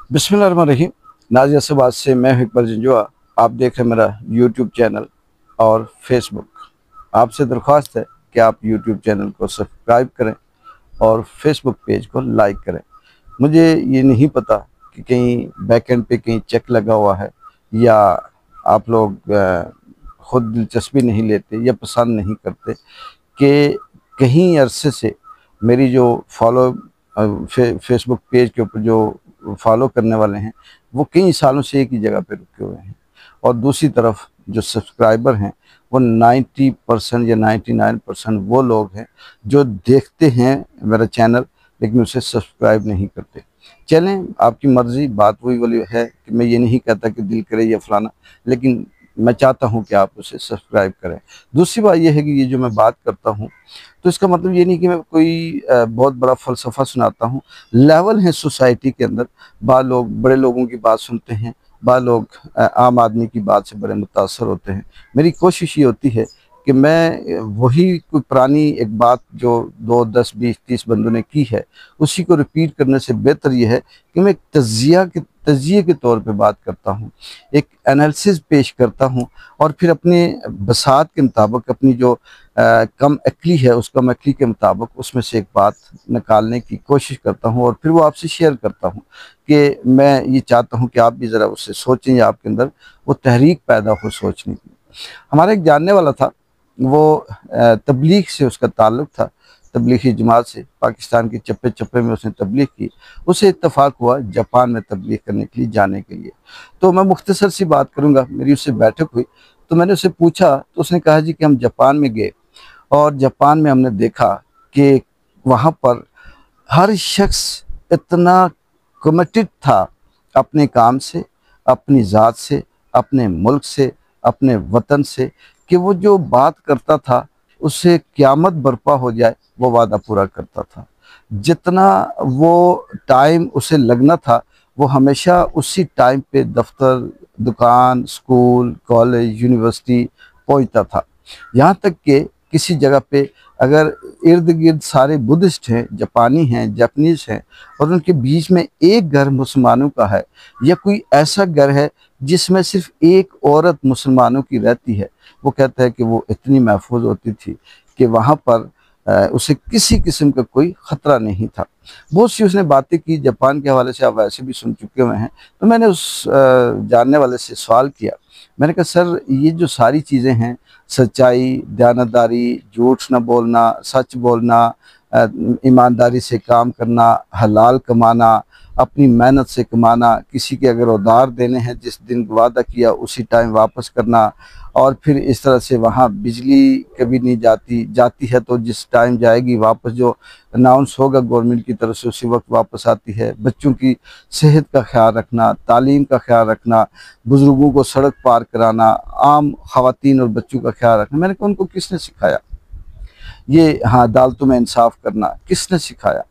बिस्मिल्लाहिर्रहमानिर्रहीम। नाज़िया से बात से मैं इकबाल जंजुआ। आप देख रहे हैं मेरा यूट्यूब चैनल और फेसबुक। आपसे दरख्वास्त है कि आप यूट्यूब चैनल को सब्सक्राइब करें और फेसबुक पेज को लाइक करें। मुझे ये नहीं पता कि कहीं बैकएंड पे कहीं चेक लगा हुआ है या आप लोग खुद दिलचस्पी नहीं लेते या पसंद नहीं करते कि कहीं अरसे से मेरी जो फॉलो फेसबुक पेज के ऊपर जो फॉलो करने वाले हैं वो कई सालों से एक ही जगह पे रुके हुए हैं, और दूसरी तरफ जो सब्सक्राइबर हैं वो 90% या 99% वो लोग हैं जो देखते हैं मेरा चैनल लेकिन उसे सब्सक्राइब नहीं करते। चलें, आपकी मर्ज़ी। बात वही वाली है कि मैं ये नहीं कहता कि दिल करे या फलाना, लेकिन मैं चाहता हूं कि आप उसे सब्सक्राइब करें। दूसरी बात यह है कि ये जो मैं बात करता हूं तो इसका मतलब ये नहीं कि मैं कोई बहुत बड़ा फ़लसफ़ा सुनाता हूं। लेवल है सोसाइटी के अंदर। बाद लोग बड़े लोगों की बात सुनते हैं, बाद लोग आम आदमी की बात से बड़े मुतासर होते हैं। मेरी कोशिश ये होती है कि मैं वही कोई पुरानी एक बात जो 2, 10, 20, 30 बंदों ने की है उसी को रिपीट करने से बेहतर ये है कि मैं एक तज्जिए के तौर पे बात करता हूँ, एक एनालिसिस पेश करता हूँ, और फिर अपने बसात के मुताबिक अपनी जो कम अक्ली है उस कम अक्ली के मुताबिक उसमें से एक बात निकालने की कोशिश करता हूँ और फिर वो आपसे शेयर करता हूँ कि मैं ये चाहता हूँ कि आप भी ज़रा उससे सोचें या आपके अंदर वो तहरीक पैदा हो सोचने की। हमारा एक जानने वाला था, वो तबलीग से उसका ताल्लुक़ था, तबलीगी जमात से पाकिस्तान के चप्पे चप्पे में उसने तबलीग की। उसे इत्तफ़ाक़ हुआ जापान में तबलीग करने के लिए जाने के लिए। तो मैं मुख्तसर सी बात करूँगा। मेरी उससे बैठक हुई तो मैंने उससे पूछा तो उसने कहा जी कि हम जापान में गए और जापान में हमने देखा कि वहाँ पर हर शख्स इतना कमिटेड था अपने काम से, अपनी ज़ात से, अपने मुल्क से, अपने वतन से, कि वो जो बात करता था उससे क़यामत बर्पा हो जाए वो वादा पूरा करता था। जितना वो टाइम उसे लगना था वो हमेशा उसी टाइम पे दफ्तर, दुकान, स्कूल, कॉलेज, यूनिवर्सिटी पहुंचता था। यहाँ तक कि किसी जगह पे अगर इर्द गिर्द सारे बुद्धिस्ट हैं, जापानी हैं, जापानीज़ हैं, और उनके बीच में एक घर मुसलमानों का है या कोई ऐसा घर है जिसमें सिर्फ एक औरत मुसलमानों की रहती है, वो कहता है कि वो इतनी महफूज होती थी कि वहाँ पर उसे किसी किस्म का कोई ख़तरा नहीं था। बहुत सी उसने बातें की जापान के हवाले से, आप वैसे भी सुन चुके हुए हैं। तो मैंने उस जानने वाले से सवाल किया। मैंने कहा सर, ये जो सारी चीज़ें हैं, सच्चाई, दयानतदारी, झूठ न बोलना, सच बोलना, ईमानदारी से काम करना, हलाल कमाना, अपनी मेहनत से कमाना, किसी के अगर उधार देने हैं जिस दिन वादा किया उसी टाइम वापस करना, और फिर इस तरह से वहाँ बिजली कभी नहीं जाती, जाती है तो जिस टाइम जाएगी वापस जो अनाउंस होगा गवर्नमेंट की तरफ से उसी वक्त वापस आती है। बच्चों की सेहत का ख्याल रखना, तालीम का ख्याल रखना, बुज़ुर्गों को सड़क पार कराना, आम ख़वातीन और बच्चों का ख्याल रखना। मैंने कहा उनको किसने सिखाया ये? हाँ, अदालतों में इंसाफ करना किसने सिखाया?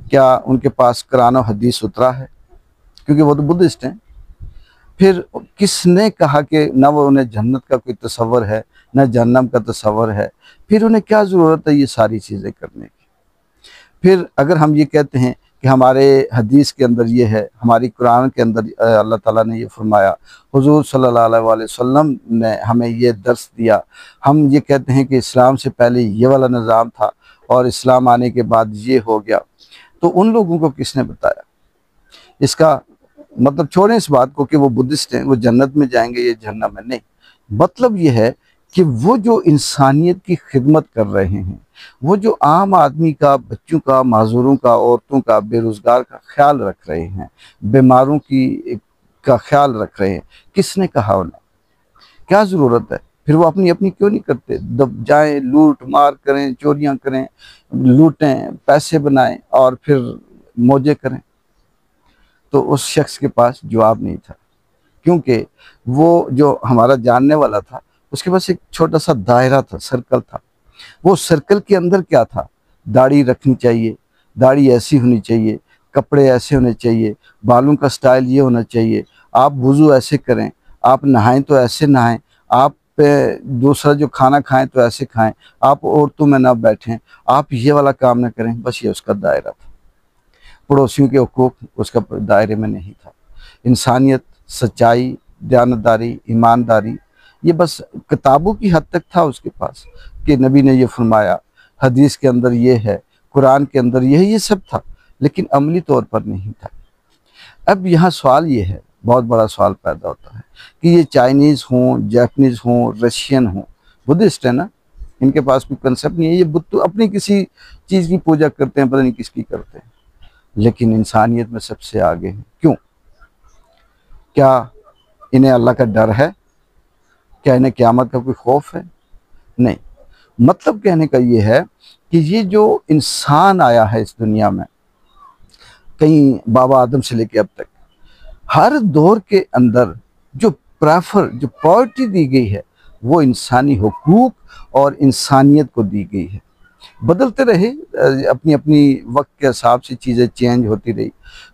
क्या उनके पास कुरान और हदीस उतरा है? क्योंकि वो तो बुद्धिस्ट हैं। फिर किसने कहा कि ना वो उन्हें जन्नत का कोई तसव्वुर है, ना जहन्नम का तसव्वुर है? फिर उन्हें क्या ज़रूरत है ये सारी चीज़ें करने की? फिर अगर हम ये कहते हैं कि हमारे हदीस के अंदर ये है, हमारी कुरान के अंदर अल्लाह ताला ने ये फरमाया, हुज़ूर सल्लल्लाहु अलैहि वसल्लम ने हमें ये दर्स दिया, हम ये कहते हैं कि इस्लाम से पहले ये वाला निज़ाम था और इस्लाम आने के बाद ये हो गया, तो उन लोगों को किसने बताया? इसका मतलब छोड़ें इस बात को कि वो बुद्धिस्ट हैं, वो जन्नत में जाएंगे, ये जहन्नम में नहीं। मतलब ये है कि वो जो इंसानियत की खिदमत कर रहे हैं, वो जो आम आदमी का, बच्चों का, माजूरों का, औरतों का, बेरोज़गार का ख्याल रख रहे हैं, बीमारों की का ख्याल रख रहे हैं, किसने कहा उन्हें? क्या ज़रूरत है? फिर वो अपनी अपनी क्यों नहीं करते? दब जाएँ, लूट मार करें, चोरियाँ करें, लूटें, पैसे बनाएं और फिर मौजें करें। तो उस शख्स के पास जवाब नहीं था, क्योंकि वो जो हमारा जानने वाला था उसके पास एक छोटा सा दायरा था, सर्कल था। वो सर्कल के अंदर क्या था? दाढ़ी रखनी चाहिए, दाढ़ी ऐसी होनी चाहिए, कपड़े ऐसे होने चाहिए, बालों का स्टाइल ये होना चाहिए, आप वुज़ू ऐसे करें, आप नहाएं तो ऐसे नहाएं, आप दूसरा जो खाना खाएं तो ऐसे खाएं, आप औरतों में ना बैठें, आप ये वाला काम ना करें। बस ये उसका दायरा था। पड़ोसियों के हुकूक उसका दायरे में नहीं था। इंसानियत, सच्चाई, दयानतदारी, ईमानदारी, ये बस किताबों की हद तक था उसके पास कि नबी ने ये फरमाया, हदीस के अंदर ये है, कुरान के अंदर ये सब था, लेकिन अमली तौर पर नहीं था। अब यहाँ सवाल ये है, बहुत बड़ा सवाल पैदा होता है कि ये चाइनीज़ हों, जापानीज़ हों, रशियन हों, बुद्धिस्ट है ना, इनके पास कोई कंसेप्ट नहीं है, ये बुद्ध तो अपनी किसी चीज़ की पूजा करते हैं, पता नहीं किसकी करते हैं, लेकिन इंसानियत में सबसे आगे हैं। क्यों? क्या इन्हें अल्लाह का डर है? क्या इन्हें क़यामत का कोई खौफ है? नहीं। मतलब कहने का ये है कि ये जो इंसान आया है इस दुनिया में, कहीं बाबा आदम से लेके अब तक, हर दौर के अंदर जो जो प्रायोरिटी दी गई है वो इंसानी हुकूक और इंसानियत को दी गई है। बदलते रहे, अपनी अपनी वक्त के हिसाब से चीज़ें चेंज होती रही।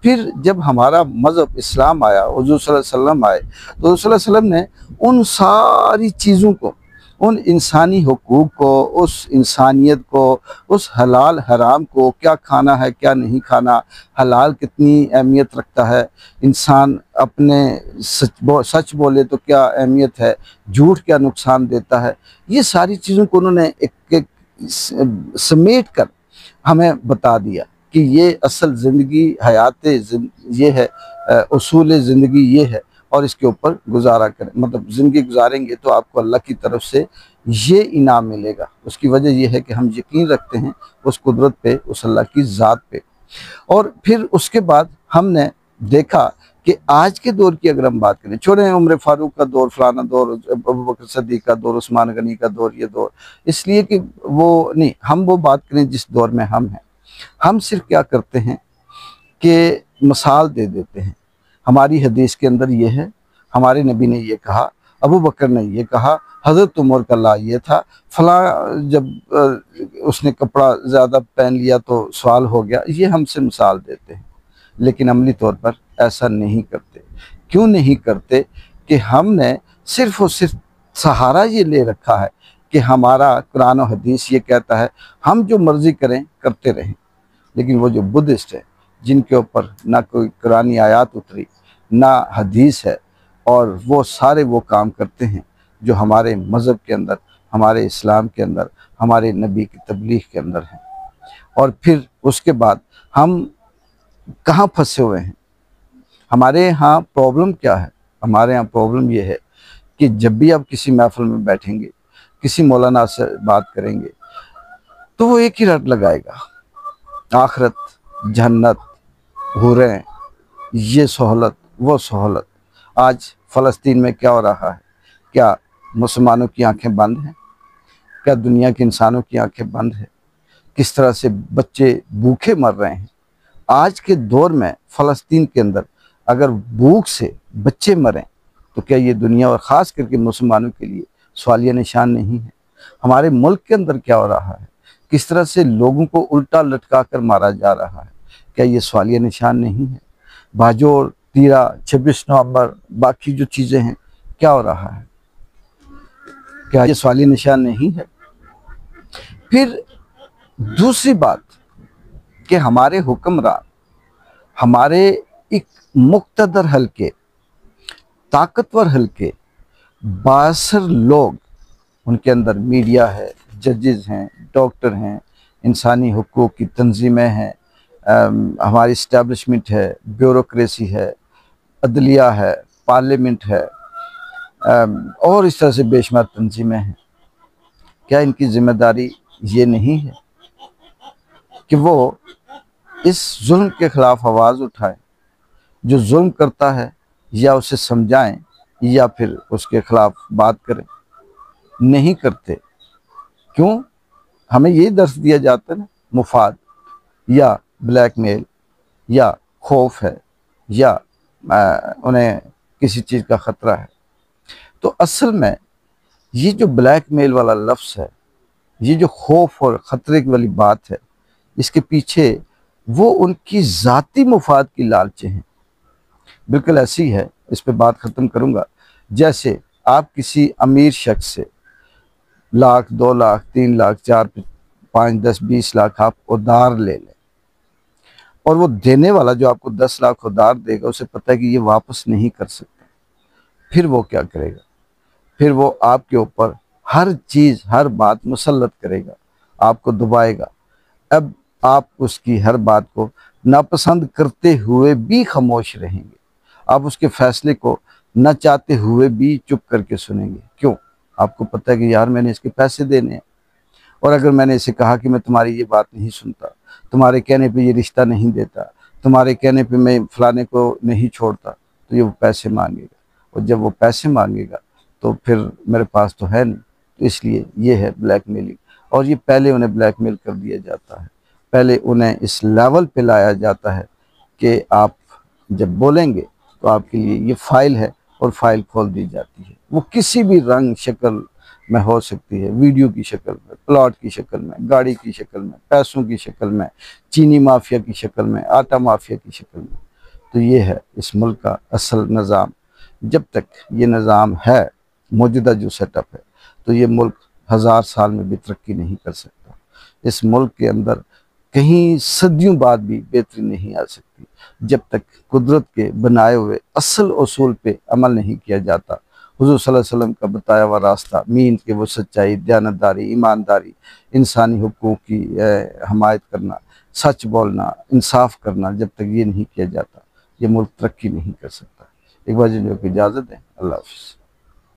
फिर जब हमारा मज़हब इस्लाम आया, हुज़ूर सल्लल्लाहु अलैहि वसल्लम आए, तो हुज़ूर सल्लल्लाहु अलैहि वसल्लम ने उन सारी चीज़ों को, उन इंसानी हुकूक को, उस इंसानियत को, उस हलाल हराम को, क्या खाना है क्या नहीं खाना, हलाल कितनी अहमियत रखता है, इंसान अपने सच बोले तो क्या अहमियत है, झूठ क्या नुकसान देता है, ये सारी चीज़ों को उन्होंने एक समेट कर हमें बता दिया कि ये असल ज़िंदगी, हयात ये है, उसूल ज़िंदगी ये है, और इसके ऊपर गुजारा करें। मतलब ज़िंदगी गुजारेंगे तो आपको अल्लाह की तरफ से ये इनाम मिलेगा। उसकी वजह यह है कि हम यकीन रखते हैं उस कुदरत पे, उस अल्लाह की ज़ात पे। और फिर उसके बाद हमने देखा कि आज के दौर की अगर हम बात करें, छोड़ें उम्र फारूक का दौर, फलाना दौर, अबू बकर सिद्दीक़ का दौर, उस्मान गनी का दौर, ये दौर, इसलिए कि वो नहीं, हम वो बात करें जिस दौर में हम हैं। हम सिर्फ क्या करते हैं कि मिसाल दे देते हैं, हमारी हदीस के अंदर ये है, हमारे नबी ने ये कहा, अबू बकर ने ये कहा, हज़रत उमर का ला ये था, फला जब उसने कपड़ा ज़्यादा पहन लिया तो सवाल हो गया, ये हमसे मिसाल देते हैं, लेकिन अमली तौर पर ऐसा नहीं करते। क्यों नहीं करते? कि हमने सिर्फ़ और सिर्फ सहारा ये ले रखा है कि हमारा कुरान और हदीस ये कहता है, हम जो मर्ज़ी करें करते रहें। लेकिन वो जो बुद्धिस्ट है, जिनके ऊपर ना कोई कुरानी आयत उतरी, ना हदीस है, और वो सारे वो काम करते हैं जो हमारे मज़हब के अंदर, हमारे इस्लाम के अंदर, हमारे नबी की तबलीग के अंदर हैं। और फिर उसके बाद हम कहाँ फंसे हुए हैं? हमारे यहाँ प्रॉब्लम क्या है? हमारे यहाँ प्रॉब्लम ये है कि जब भी आप किसी महफिल में बैठेंगे, किसी मौलाना से बात करेंगे, तो वो एक ही रट लगाएगा, आखिरत, जन्नत, हुरें, ये सहूलत, वो सहूलत। आज फ़लस्तीन में क्या हो रहा है? क्या मुसलमानों की आंखें बंद हैं? क्या दुनिया के इंसानों की आंखें बंद हैं? किस तरह से बच्चे भूखे मर रहे हैं? आज के दौर में फ़लस्तीन के अंदर अगर भूख से बच्चे मरें तो क्या ये दुनिया और ख़ास करके मुसलमानों के लिए सवालिया निशान नहीं है? हमारे मुल्क के अंदर क्या हो रहा है? किस तरह से लोगों को उल्टा लटका कर मारा जा रहा है? क्या ये सवालिया निशान नहीं है? बाजोर, तीरा, 26 नवंबर, बाकी जो चीज़ें हैं, क्या हो रहा है? क्या ये सवालिया निशान नहीं है? फिर दूसरी बात कि हमारे हुक्मरान, हमारे एक मुक़्तदर हल्के, ताकतवर हल्के, बासर लोग, उनके अंदर मीडिया है, जजेस हैं, डॉक्टर हैं, इंसानी हुकूक की तंजीमें हैं, हमारी इस्टेब्लिशमेंट है, ब्यूरोक्रेसी है, अदलिया है, पार्लियामेंट है, और इस तरह से बेशुमार तंजीमें हैं। क्या इनकी ज़िम्मेदारी ये नहीं है कि वो इस जुल्म के ख़िलाफ़ आवाज़ उठाएं? जो जुल्म करता है या उसे समझाएं या फिर उसके ख़िलाफ़ बात करें? नहीं करते। क्यों? हमें यही दर्स दिया जाता है ना, मुफाद या ब्लैकमेल या खौफ है या उन्हें किसी चीज़ का ख़तरा है। तो असल में ये जो ब्लैकमेल वाला लफ्ज़ है, ये जो खौफ और ख़तरे वाली बात है, इसके पीछे वो उनकी ज़ाती मुफाद की लालचें हैं। बिल्कुल ऐसी है, इस पे बात ख़त्म करूँगा, जैसे आप किसी अमीर शख्स से लाख, 2 लाख, 3 लाख, 4, 5, 10, 20 लाख आप उधार ले लें, और वो देने वाला जो आपको 10 लाख उधार देगा, उसे पता है कि ये वापस नहीं कर सकता। फिर वो क्या करेगा? फिर वो आपके ऊपर हर चीज़, हर बात मुसल्लत करेगा, आपको दबाएगा। अब आप उसकी हर बात को नापसंद करते हुए भी खामोश रहेंगे, आप उसके फैसले को न चाहते हुए भी चुप करके सुनेंगे। क्यों? आपको पता है कि यार मैंने इसके पैसे देने हैं, और अगर मैंने इसे कहा कि मैं तुम्हारी ये बात नहीं सुनता, तुम्हारे कहने पे ये रिश्ता नहीं देता, तुम्हारे कहने पे मैं फलाने को नहीं छोड़ता, तो ये वो पैसे मांगेगा। और जब वो पैसे मांगेगा तो फिर मेरे पास तो है नहीं। तो इसलिए ये है ब्लैकमेलिंग। और ये पहले उन्हें ब्लैकमेल कर दिया जाता है, पहले उन्हें इस लेवल पे लाया जाता है कि आप जब बोलेंगे तो आपके लिए ये फाइल है, और फाइल खोल दी जाती है। वो किसी भी रंग शक्ल में हो सकती है, वीडियो की शक्ल में, प्लॉट की शक्ल में, गाड़ी की शक्ल में, पैसों की शक्ल में, चीनी माफिया की शक्ल में, आटा माफिया की शक्ल में। तो ये है इस मुल्क का असल निज़ाम। जब तक ये निज़ाम है, मौजूदा जो सेटअप है, तो ये मुल्क 1000 साल में भी तरक्की नहीं कर सकता। इस मुल्क के अंदर कहीं सदियों बाद भी बेहतरी नहीं आ सकती, जब तक कुदरत के बनाए हुए असल उसूल पे अमल नहीं किया जाता। हुज़ूर सल्लल्लाहु अलैहि वसल्लम का बताया हुआ रास्ता, मीन के वो सच्चाई, दयानतदारी, ईमानदारी, इंसानी हुकूक की हमायत करना, सच बोलना, इंसाफ करना, जब तक ये नहीं किया जाता, ये मुल्क तरक्की नहीं कर सकता। एक बार जो की इजाज़त दें। अल्लाह हाफ़िज़।